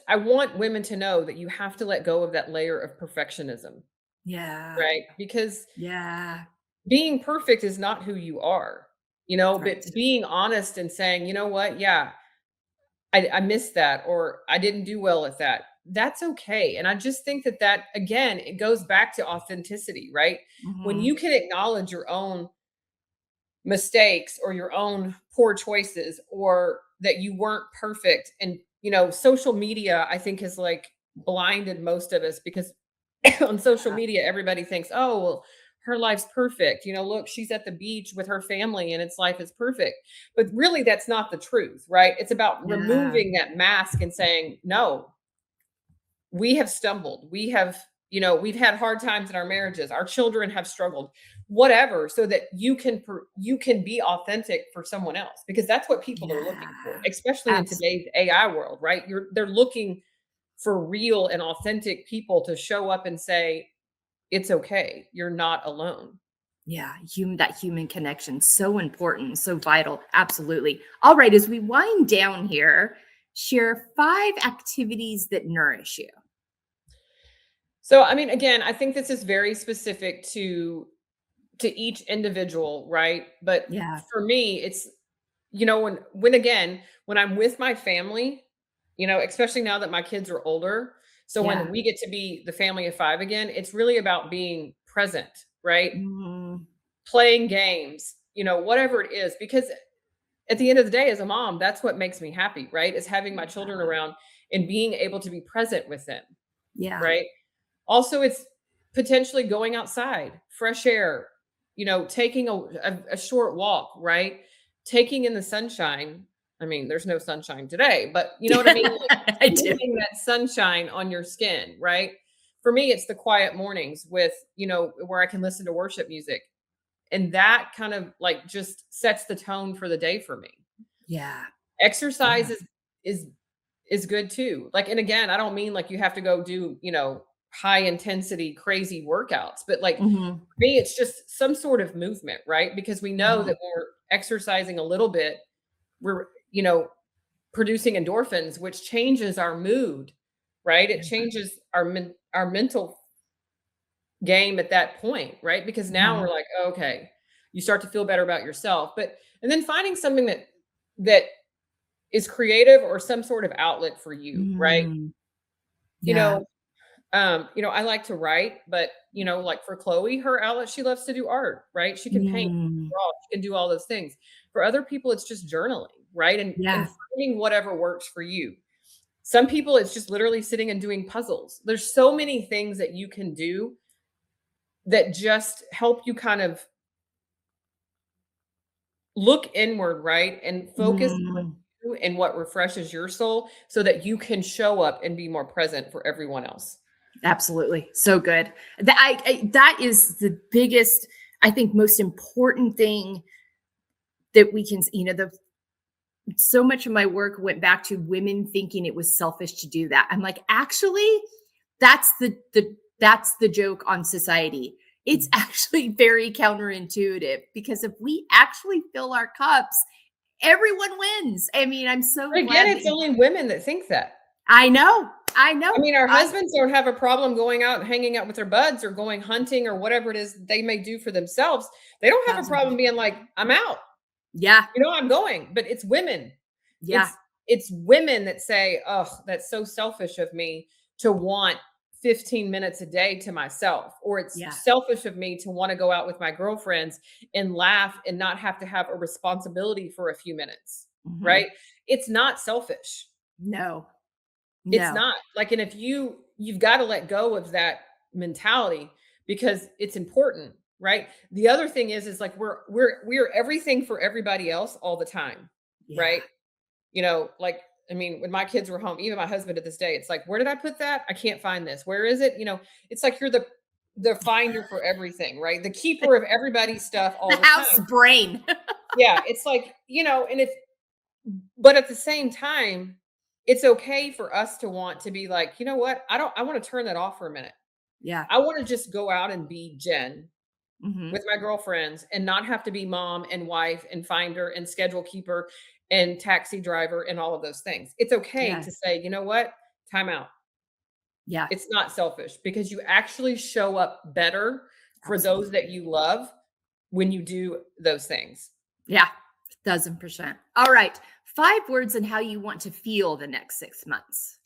I want women to know that you have to let go of that layer of perfectionism, Yeah. right? Because Yeah. being perfect is not who you are, Right. but being honest and saying, you know what? Yeah, I missed that, or I didn't do well at that. That's okay. And I just think that again, it goes back to authenticity, right? When Mhm. you can acknowledge your own mistakes or your own poor choices, or that you weren't perfect. And social media, I think, has like blinded most of us, because on social media everybody thinks, oh well, her life's perfect, look, she's at the beach with her family and its life is perfect. But really that's not the truth, right? It's about Yeah. removing that mask and saying, no, we have stumbled. We've had hard times in our marriages. Our children have struggled, whatever, so that you can be authentic for someone else, because that's what people are looking for, Yeah. especially in Abs today's AI world, right? They're looking for real and authentic people to show up and say, it's okay. You're not alone. Yeah, that human connection, so important, so vital. Absolutely. All right, as we wind down here, share 5 activities that nourish you. So, I mean, again, I think this is very specific to each individual, right? But Yeah, for me, it's when I'm with my family, especially now that my kids are older. So when yeah. we get to be the family of 5 again, it's really about being present, right? Mhm. Playing games, whatever it is, because at the end of the day, as a mom, that's what makes me happy, right? Is having my children Yeah, around and being able to be present with them, yeah, right? Also, it's potentially going outside, fresh air, taking a short walk, right? Taking in the sunshine. I mean, there's no sunshine today, but you know what I mean? Like I do. feeling that sunshine on your skin, right? For me, it's the quiet mornings with, where I can listen to worship music. And that kind of like just sets the tone for the day for me. Yeah, Exercise yeah. is is good too. Like, and again, I don't mean like you have to go do, high intensity crazy workouts, but like Mhm, for me, it's just some sort of movement, right? Because we know mhm. that when we're exercising a little bit, we're, producing endorphins, which changes our mood, right? It changes our mental game at that point, right? Because now we're Mhm, like, okay, you start to feel better about yourself. And then finding something that is creative or some sort of outlet for you, right? mm. You Yeah. know, I like to write, but, like for Chloe, her outlet, she loves to do art, right? She can paint, Mm, draw, she can do all those things. For other people, it's just journaling, right? And yeah. finding whatever works for you. Some people, it's just literally sitting and doing puzzles. There's so many things that you can do that just help you kind of look inward, right? And focus on Mm, you and what refreshes your soul so that you can show up and be more present for everyone else. absolutely. So good. That is the biggest, I think, most important thing that we can, the so much of my work went back to women thinking it was selfish to do that. I'm like, actually, that's that's the joke on society. It's actually very counterintuitive because if we actually fill our cups, everyone wins. I mean, I'm so But again, glad that it's only women that think that. I know. I I know. mean, our I husbands don't have a problem going out and hanging out with their buds or going hunting or whatever it is they may do for themselves. They don't have a problem 1000%. being like, "I'm out. Yeah. I'm going." But it's women. Yeah. It's women that say, "Oh, that's so selfish of me to want 15 minutes a day to myself," or it's Yeah. selfish of me to want to go out with my girlfriends and laugh and not have to have a responsibility for a few minutes, Mhm. right? It's not selfish. No. It's No. not. Like, and if you've got to let go of that mentality because it's important, right? The other thing is like we're everything for everybody else all the time, Yeah. right? Like, I mean, when my kids were home, even my husband to this day, it's like, where did I put that? I can't find this. Where is it? It's like you're the finder for everything, right? The keeper of everybody's stuff The all the house time. brain. Yeah, it's like, and if but at the same time, it's okay for us to want to be like, you know what? I want to turn that off for a minute. Yeah. I want to just go out and be Jen Mhm. with my girlfriends and not have to be mom and wife and finder and schedule keeper and taxi driver and all of those things. It's okay Yeah. to say, you know what? Time out. Yeah. It's not selfish because you actually show up better for those Absolutely. that you love when you do those things. Yeah. 1000%. All right. 5 words on how you want to feel the next 6 months.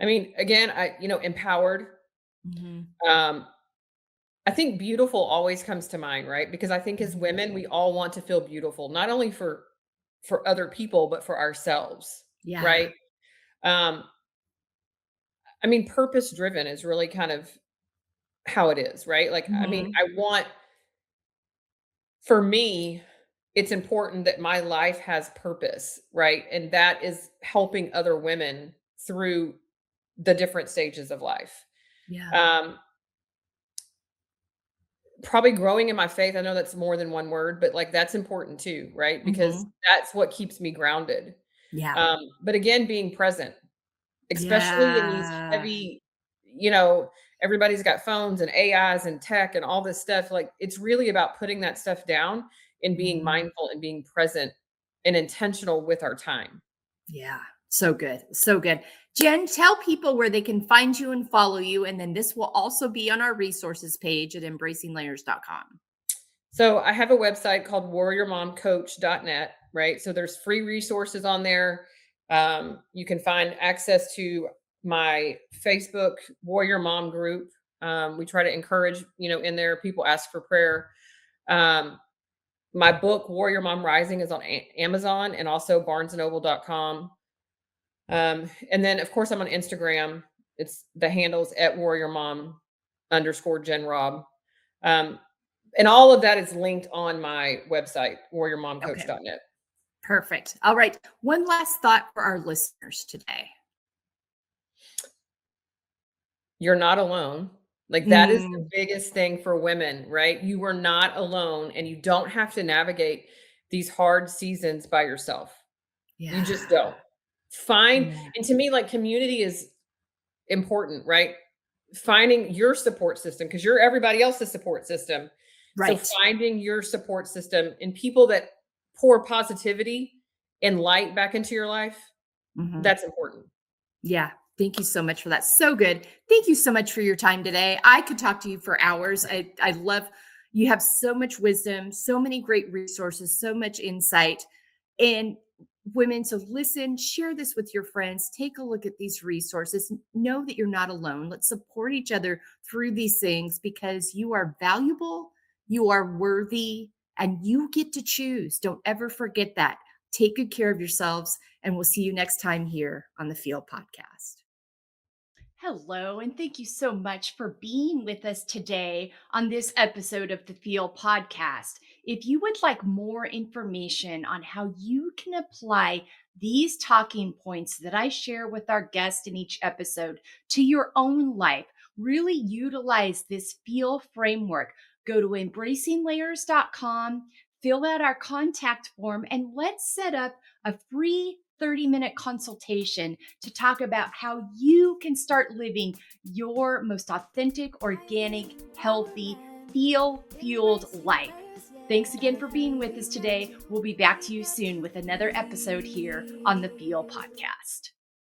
I mean, again, empowered. Mhm. Um, I think beautiful always comes to mind, right? Because I think as Mhm. women, we all want to feel beautiful, not only for other people, but for ourselves, Yeah. right? Um, I mean, purpose driven is really kind of how it is, right? Like, I mean, Mhm. for me, it's important that my life has purpose, right? And that is helping other women through the different stages of life. Yeah. Um, Probably growing in my faith. I know that's more than one word, but like that's important too, right? Because Mhm. that's what keeps me grounded. Yeah. But again, being present, especially in these Yeah. heavy, you know, everybody's got phones and AIs and tech and all this stuff. Like it's really about putting that stuff down and being Mhm. mindful and being present and intentional with our time. Yeah. So good. So good. Jen, tell people where they can find you and follow you. And then this will also be on our resources page at embracinglayers.com. So I have a website called warriormomcoach.net, right? So there's free resources on there. You can find access to my Facebook Warrior Mom group. We try to encourage, in there, people ask for prayer. Um, my book, Warrior Mom Rising, is on Amazon and also barnesandnoble.com. And then, of course, I'm on Instagram. It's the handles at Warrior Mom underscore Jenn Robb. Um, and all of that is linked on my website, Okay. warriormomcoach.net. Perfect. All right. One last thought for our listeners today. You're not alone. Like that is the Mm, biggest thing for women, right? You are not alone and you don't have to navigate these hard seasons by yourself. You yeah. just don't. Find Yeah. and to me, like community is important, right? Finding your support system because you're everybody else's support system. So Right. finding your support system and people that pour positivity and light back into your life, Mhm. that's important. Yeah. Thank you so much for that. So good. Thank you so much for your time today. I could talk to you for hours. I love you have so much wisdom, so many great resources, so much insight. And women. So listen, share this with your friends, take a look at these resources, know that you're not alone. Let's support each other through these things because you are valuable, you are worthy, and you get to choose. Don't ever forget that. Take good care of yourselves, and we'll see you next time here on the F.E.E.L Podcast. Hello, and thank you so much for being with us today on this episode of the F.E.E.L Podcast. If you would like more information on how you can apply these talking points that I share with our guests in each episode to your own life, really utilize this F.E.E.L framework, go to embracinglayers.com, fill out our contact form, and let's set up a free 30-minute consultation to talk about how you can start living your most authentic, organic, healthy, feel fueled life. Thanks again for being with us today. We'll be back to you soon with another episode here on the F.E.E.L Podcast.